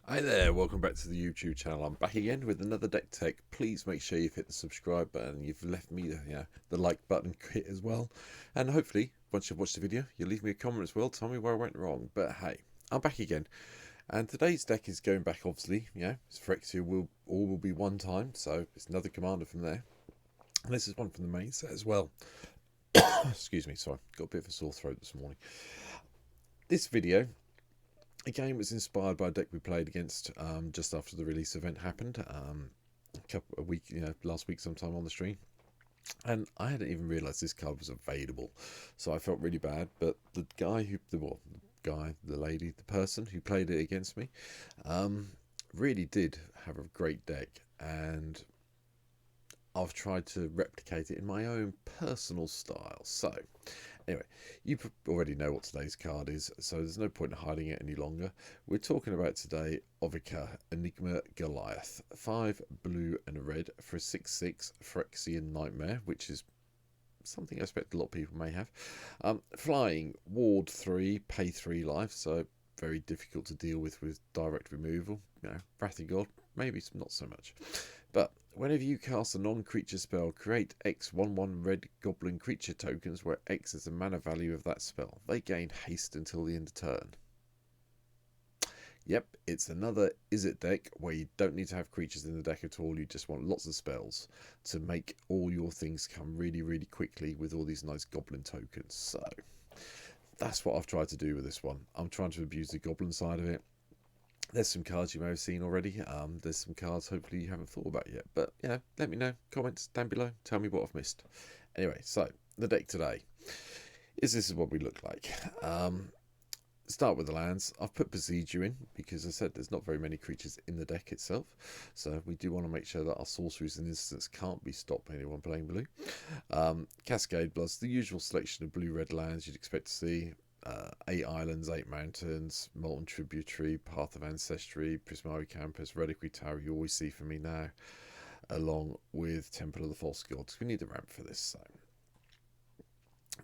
Hi there, welcome back to the YouTube channel. I'm back again with another deck tech. Please make sure you've hit the subscribe button, you've left me the like button hit as well. And hopefully, once you've watched the video, you'll leave me a comment as well, tell me where I went wrong. But hey, I'm back again. And today's deck is going back, obviously, it's Phyrexia will be one time, so it's another commander from there. And this is one from the main set as well. Excuse me, sorry, got a bit of a sore throat this morning. This video the game was inspired by a deck we played against just after the release event happened, last week sometime on the stream, and I hadn't even realised this card was available, so I felt really bad. But the lady, the person who played it against me, really did have a great deck, and I've tried to replicate it in my own personal style. So anyway, you already know what today's card is, so there's no point in hiding it any longer. We're talking about today Ovika Enigma Goliath. 5 blue and a red for a 6/6 Phyrexian Nightmare, which is something I expect a lot of people may have. Flying, ward 3, pay 3 life, so very difficult to deal with direct removal. Wrath of God, maybe not so much. But whenever you cast a non-creature spell, create X 1/1 red goblin creature tokens where X is the mana value of that spell. They gain haste until the end of turn. Yep, it's another Izzet deck where you don't need to have creatures in the deck at all. You just want lots of spells to make all your things come really, really quickly with all these nice goblin tokens. So that's what I've tried to do with this one. I'm trying to abuse the goblin side of it. There's some cards you may have seen already. There's some cards hopefully you haven't thought about yet. But, let me know. Comments down below. Tell me what I've missed. Anyway, so the deck today this is what we look like. Start with the lands. I've put Besieger in because I said there's not very many creatures in the deck itself. So we do want to make sure that our sorceries and instants can't be stopped by anyone playing blue. Cascade Bloods, the usual selection of blue-red lands you'd expect to see. 8 islands, 8 mountains, Molten Tributary, Path of Ancestry, Prismari Campus, Reliquary Tower, you always see for me now, along with Temple of the False Gods. We need a ramp for this, so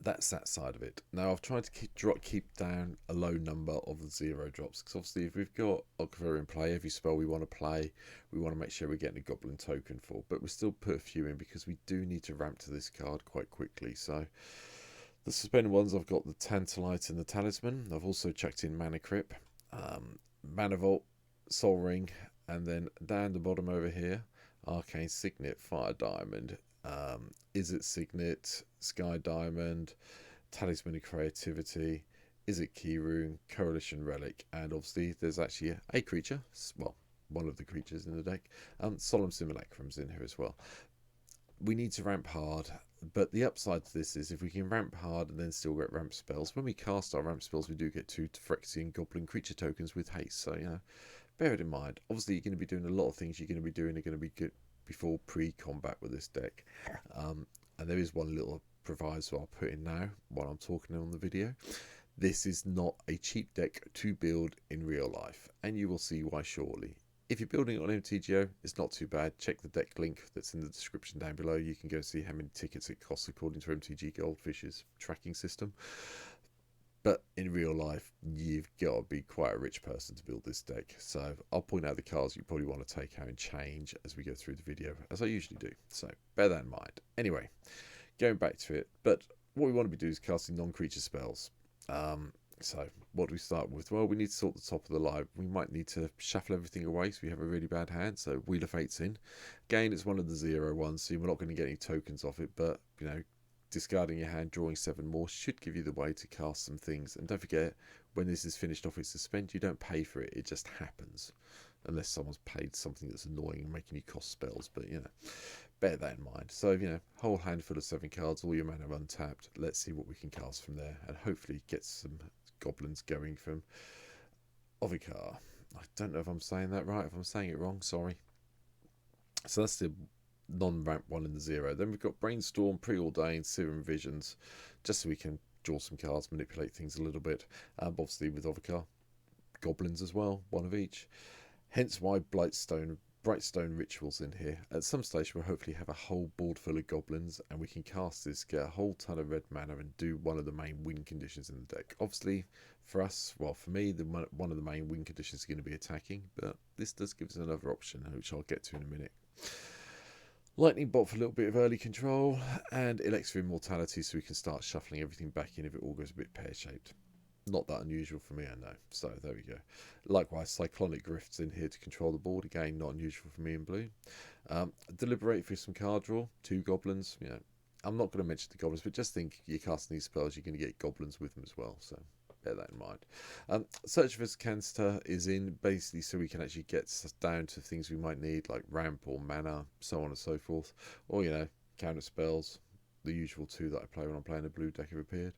that's that side of it. Now I've tried to keep down a low number of the 0 drops, because obviously if we've got Ogre in play, every spell we want to play, we want to make sure we're getting a Goblin token for, but we still put a few in because we do need to ramp to this card quite quickly. So the suspended ones, I've got the Tantalite and the Talisman. I've also chucked in Mana Crypt, Mana Vault, Sol Ring, and then down the bottom over here, Arcane Signet, Fire Diamond, Izzet Signet, Sky Diamond, Talisman of Creativity, Izzet Key Rune, Coalition Relic, and obviously there's actually a creature, well, one of the creatures in the deck, Solemn Simulacrum's in here as well. We need to ramp hard, but the upside to this is if we can ramp hard and then still get ramp spells, when we cast our ramp spells we do get 2 Phyrexian Goblin creature tokens with haste, so bear it in mind. Obviously you're going to be doing a lot of things you're going to be doing are going to be good before pre-combat with this deck, and there is one little proviso I'll put in now while I'm talking on the video. This is not a cheap deck to build in real life, and you will see why shortly. If you're building it on MTGO, it's not too bad. Check the deck link that's in the description down below. You can go see how many tickets it costs according to MTG Goldfish's tracking system. But in real life, you've got to be quite a rich person to build this deck. So I'll point out the cards you probably want to take out and change as we go through the video, as I usually do. So bear that in mind. Anyway, going back to it. But what we want to be doing is casting non-creature spells. So what do we start with? Well, we need to sort the top of the line. We might need to shuffle everything away so we have a really bad hand. So Wheel of Fate's in. Again, it's one of the 0 ones, so we're not going to get any tokens off it. But, discarding your hand, drawing 7 more should give you the way to cast some things. And don't forget, when this is finished off its suspend, you don't pay for it. It just happens. Unless someone's paid something that's annoying and making you cost spells. But, bear that in mind. So, whole handful of 7 cards, all your mana untapped. Let's see what we can cast from there. And hopefully get some goblins going from Ovika. I don't know if I'm saying that right. If I'm saying it wrong, sorry. So that's the non-ramp one in the 0. Then we've got Brainstorm, Preordained, Serum Visions, just so we can draw some cards, manipulate things a little bit. Obviously with Ovika, goblins as well, one of each. Hence why Blightstone Brightstone Rituals in here. At some stage we'll hopefully have a whole board full of goblins, and we can cast this, get a whole ton of red mana, and do one of the main win conditions in the deck. Obviously for us, well for me, one of the main win conditions is going to be attacking, but this does give us another option, which I'll get to in a minute. Lightning Bolt for a little bit of early control, and Elixir Immortality so we can start shuffling everything back in if it all goes a bit pear-shaped. Not that unusual for me, I know. So there we go. Likewise, Cyclonic Grifts in here to control the board. Again, not unusual for me in blue. Deliberate for some card draw. 2 goblins. You know, I'm not going to mention the goblins, but just think you're casting these spells, you're going to get goblins with them as well. So bear that in mind. Search for Canister is in basically so we can actually get down to things we might need, like ramp or mana, so on and so forth. Or, you know, counter spells. The usual 2 that I play when I'm playing a blue deck have appeared.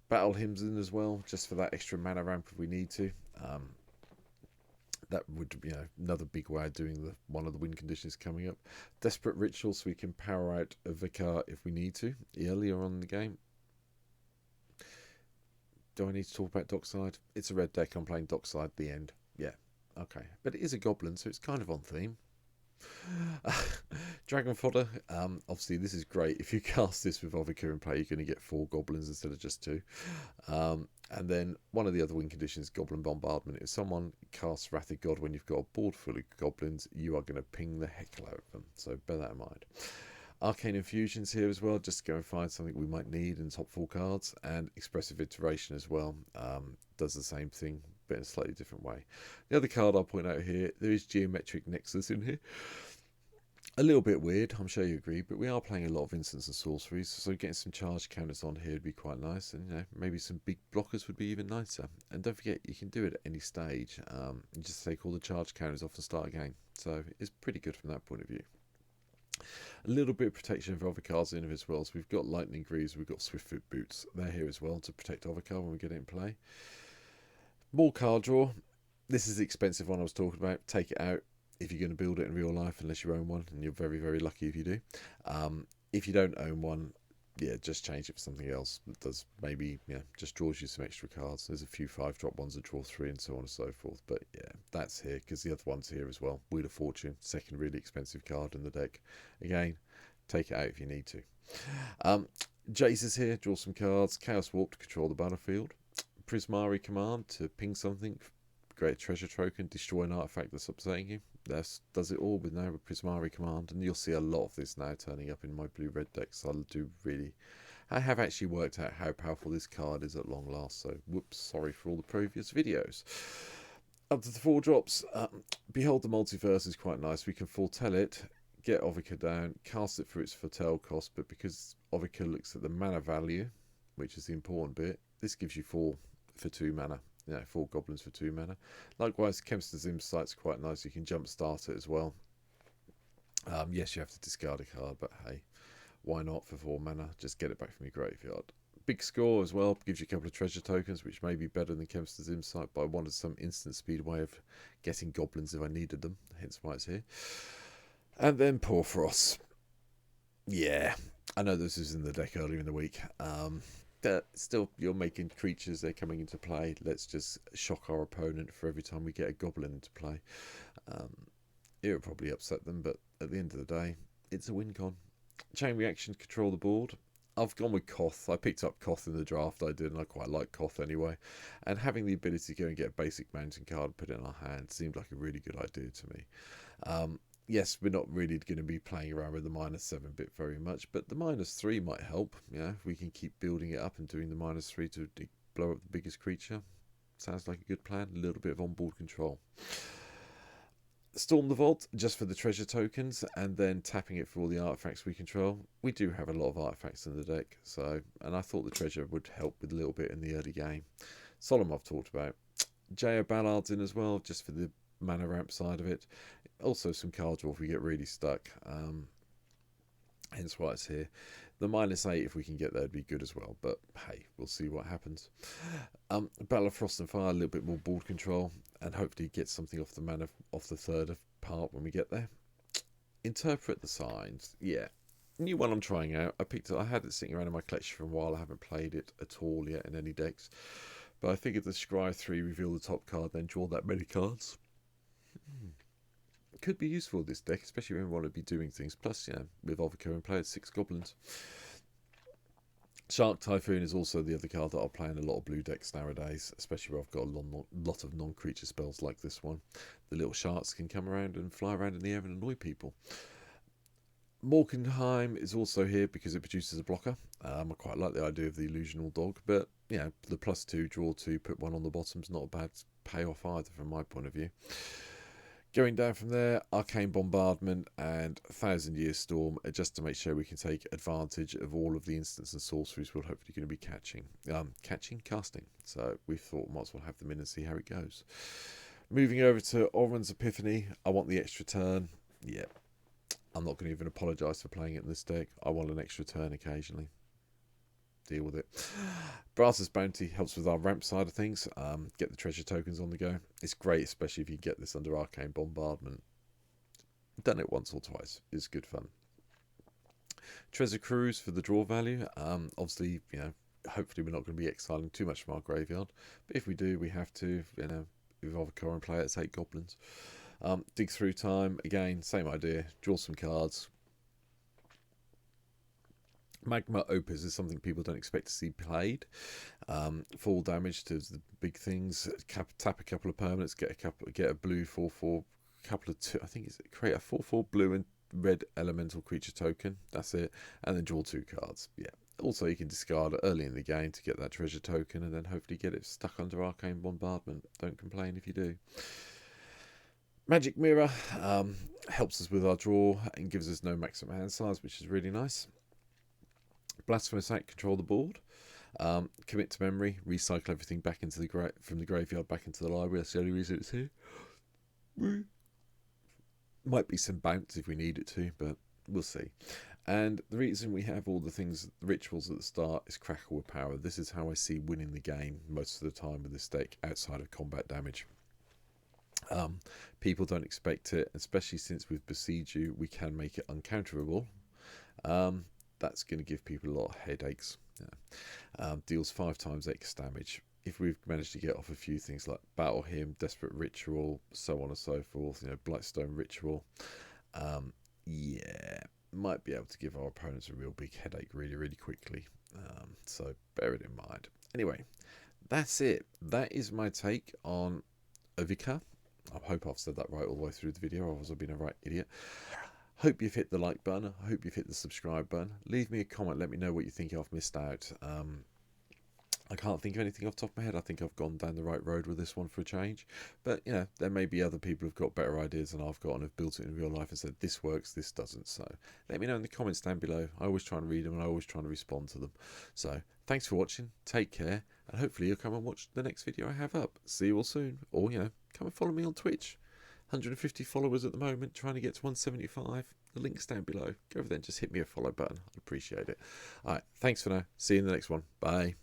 Battle Hymns in as well, just for that extra mana ramp if we need to. That would be another big way of doing one of the win conditions coming up. Desperate Ritual, so we can power out Ovika if we need to earlier on in the game. Do I need to talk about Dockside? It's a red deck, I'm playing Dockside at the end. Yeah, okay. But it is a goblin, so it's kind of on theme. Dragon Fodder, obviously this is great. If you cast this with Ovika in play, you're going to get 4 goblins instead of just 2. And then one of the other win conditions, Goblin Bombardment. If someone casts Wrath of God when you've got a board full of goblins, you are going to ping the heck out of them. So bear that in mind. Arcane Infusions here as well, just to go and find something we might need in top 4 cards. And Expressive Iteration as well, does the same thing, but in a slightly different way. The other card I'll point out here, there is Geometric Nexus in here. A little bit weird, I'm sure you agree, but we are playing a lot of instants and sorceries, so getting some charge counters on here would be quite nice, and maybe some big blockers would be even nicer. And don't forget, you can do it at any stage. You just take all the charge counters off and start again, so it's pretty good from that point of view. A little bit of protection for other cards in as well, so we've got Lightning Greaves, we've got Swiftfoot Boots, they're here as well to protect other card when we get it in play. More card draw. This is the expensive one I was talking about. Take it out if you're going to build it in real life, unless you own one, and you're very, very lucky if you do. If you don't own one, yeah, just change it for something else that does maybe, just draws you some extra cards. There's a few 5-drop ones that draw 3 and so on and so forth. But yeah, that's here because the other one's here as well. Wheel of Fortune, second really expensive card in the deck. Again, take it out if you need to. Jace is here, draw some cards. Chaos Warp to control the battlefield. Prismari Command to ping something. Great treasure token, destroy an artifact that's upsetting you. That does it all with now with Prismari Command, and you'll see a lot of this now turning up in my blue-red decks. I have actually worked out how powerful this card is at long last, so whoops, sorry for all the previous videos. Up to the 4 drops, Behold the Multiverse is quite nice. We can foretell it, get Ovika down, cast it for its foretell cost, but because Ovika looks at the mana value, which is the important bit, this gives you 4 for 2 mana. 4 goblins for 2 mana. Likewise, Chemist's Insight's quite nice. You can jump start it as well. Yes, you have to discard a card, but hey, why not for 4 mana? Just get it back from your graveyard. Big Score as well. Gives you a couple of treasure tokens, which may be better than Chemist's Insight, but I wanted some instant speed way of getting goblins if I needed them. Hence why it's here. And then Porphyros. Yeah, I know this is in the deck earlier in the week. But still, you're making creatures, they're coming into play. Let's just shock our opponent for every time we get a goblin into play. It would probably upset them, but at the end of the day, it's a win con. Chain Reaction, control the board. I've gone with Koth. I picked up Koth in the draft I did, and I quite like Koth anyway. And having the ability to go and get a basic mountain card and put it in our hand seemed like a really good idea to me. Yes, we're not really going to be playing around with the -7 bit very much, but the -3 might help. If we can keep building it up and doing the -3 to blow up the biggest creature. Sounds like a good plan. A little bit of onboard control. Storm the Vault, just for the treasure tokens, and then tapping it for all the artifacts we control. We do have a lot of artifacts in the deck, and I thought the treasure would help with a little bit in the early game. Solemn I've talked about. J.O. Ballard's in as well, just for the mana ramp side of it. Also some card draw if we get really stuck. Hence why it's here. The -8 if we can get there would be good as well, but hey, we'll see what happens. Battle of Frost and Fire, a little bit more board control, and hopefully get something off the mana off the third part when we get there. Interpret the Signs, yeah. New one I'm trying out. I had it sitting around in my collection for a while. I haven't played it at all yet in any decks, but I figured the Scry 3, reveal the top card, then draw that many cards. could be useful this deck, especially when we want to be doing things. Plus, with Ovika in play, it's 6 goblins. Shark Typhoon is also the other card that I'll play in a lot of blue decks nowadays, especially where I've got a lot of non-creature spells like this one. The little sharks can come around and fly around in the air and annoy people. Morkenheim is also here because it produces a blocker. I quite like the idea of the Illusional Dog, but the +2, draw 2, put 1 on the bottom is not a bad payoff either from my point of view. Going down from there, Arcane Bombardment and 1,000 Year Storm, just to make sure we can take advantage of all of the instants and sorceries we're hopefully going to be casting. So we thought might as well have them in and see how it goes. Moving over to Oran's Epiphany, I want the extra turn. Yeah, I'm not going to even apologise for playing it in this deck. I want an extra turn occasionally. Deal with it. Brass's Bounty helps with our ramp side of things. Get the treasure tokens on the go. It's great, especially if you get this under Arcane Bombardment. Done it once or twice. It's good fun. Treasure Cruise for the draw value. Obviously, hopefully we're not going to be exiling too much from our graveyard. But if we do, we have to, with Ovika and play it's 8 goblins. Dig Through Time. Again, same idea. Draw some cards. Magma Opus is something people don't expect to see played. Full damage to the big things. Tap a couple of permanents. Get a blue 4/4. Couple of 2. I think create a 4/4 blue and red elemental creature token. That's it. And then draw 2 cards. Yeah. Also, you can discard it early in the game to get that treasure token, and then hopefully get it stuck under Arcane Bombardment. Don't complain if you do. Magic Mirror helps us with our draw and gives us no maximum hand size, which is really nice. Blasphemous Act, control the board. Commit to memory, recycle everything back into from the graveyard back into the library. That's the only reason it's here. Might be some bounce if we need it to, but we'll see. And the reason we have all the rituals at the start is Crackle with Power. This is how I see winning the game most of the time with this deck outside of combat damage. People don't expect it, especially since with Besiege You, we can make it uncounterable. That's going to give people a lot of headaches. Deals 5 times X damage. If we've managed to get off a few things like Battle Hymn, Desperate Ritual, so on and so forth, Blightstone Ritual, might be able to give our opponents a real big headache really, really quickly. So bear it in mind. Anyway, that's it. That is my take on Ovika. I hope I've said that right all the way through the video, or else I've been a right idiot. Hope you've hit the like button. I hope you've hit the subscribe button. Leave me a comment. Let me know what you think I've missed out. I can't think of anything off the top of my head. I think I've gone down the right road with this one for a change. But, there may be other people who've got better ideas than I've got and have built it in real life and said, this works, this doesn't. So let me know in the comments down below. I always try and read them and I always try and respond to them. So thanks for watching. Take care. And hopefully you'll come and watch the next video I have up. See you all soon. Or, come and follow me on Twitch. 150 followers at the moment, trying to get to 175. The link's down below. Go over there and just hit me a follow button. I'd appreciate it. Alright, thanks for now. See you in the next one. Bye.